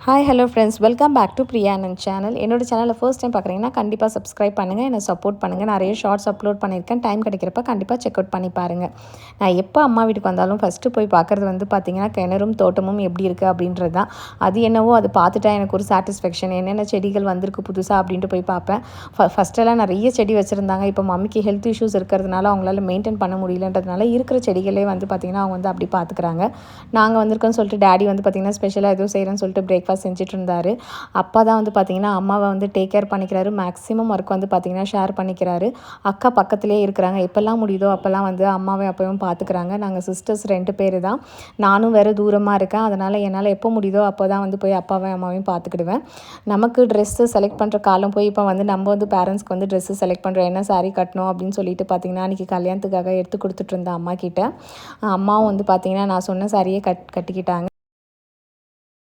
Hi hello friends, welcome back to Priya and channel. என்னோட சேனலில் first time பார்க்குறீங்கன்னா கண்டிப்பாக சப்ஸ்கிரைப் பண்ணுங்கள், என்னை சப்போர்ட் பண்ணுங்கள். நிறைய ஷார்ட்ஸ் அப்லோட் பண்ணியிருக்கேன். டைம் கிடைக்கிறப்ப கண்டிப்பாக செக் அவுட் பண்ணி பாருங்கள். நான் எப்போ அம்மா வீட்டுக்கு வந்தாலும் ஃபஸ்ட்டு போய் பார்க்குறது வந்து பார்த்திங்கன்னா கிணறும் தோட்டமும் எப்படி இருக்குது அப்படின்றது தான். அது என்னவோ அது பார்த்துட்டா எனக்கு ஒரு சாட்டிஸ்ஃபேக்ஷன். என்னென்ன செடிகள் வந்திருக்கு புதுசாக அப்படின்ட்டு போய் பார்ப்பேன். ஃபஸ்ட்டெல்லாம் நிறைய செடி வச்சுருந்தாங்க. இப்போ மம்மிக்கு ஹெல்த் இஷ்யூஸ் இருக்கிறதுனால அவங்களால மெயின்டைன் பண்ண முடியலன்றதுனால இருக்கிற செடிகளே வந்து பார்த்திங்கன்னா அவங்க வந்து அப்படி பார்த்துக்கிறாங்க. நாங்கள் வந்திருக்கோன்னு சொல்லிட்டு டேடி வந்து பார்த்திங்கன்னா ஸ்பெஷலாக எதுவும் செய்கிறேன்னு சொல்லிட்டு பிரேக்ஃபாஸ்ட் செஞ்சுட்டு இருந்தார். அப்பா தான் வந்து பார்த்திங்கன்னா அம்மாவை வந்து டேக் கேர் பண்ணிக்கிறாரு. மேக்ஸிமம் ஒர்க் வந்து பார்த்திங்கன்னா ஷேர் பண்ணிக்கிறாரு. அக்கா பக்கத்துலேயே இருக்கிறாங்க. எப்போல்லாம் முடியுதோ அப்போல்லாம் வந்து அம்மாவை அப்பவும் பார்த்துக்கிறாங்க. நாங்கள் சிஸ்டர்ஸ் 2 பேர் தான். நானும் வேறு தூரமாக இருக்கேன். அதனால் என்னால் எப்போ முடியுதோ அப்போ தான் வந்து போய் அப்பாவையும் அம்மாவையும் பார்த்துக்கிடுவேன். நமக்கு ட்ரெஸ்ஸு செலக்ட் பண்ணுற காலம் போய் இப்போ வந்து நம்ம வந்து பேரண்ட்ஸ்க்கு வந்து ட்ரெஸ்ஸு செலக்ட் பண்ணுறோம், என்ன சாரீ கட்டணும் அப்படின்னு சொல்லிட்டு பார்த்திங்கன்னா அன்றைக்கி கல்யாணத்துக்காக எடுத்து கொடுத்துட்டு இருந்தேன் அம்மா கிட்ட. அம்மாவும் வந்து பார்த்திங்கன்னா நான் சொன்ன சாரியே கட்டிக்கிட்டாங்க.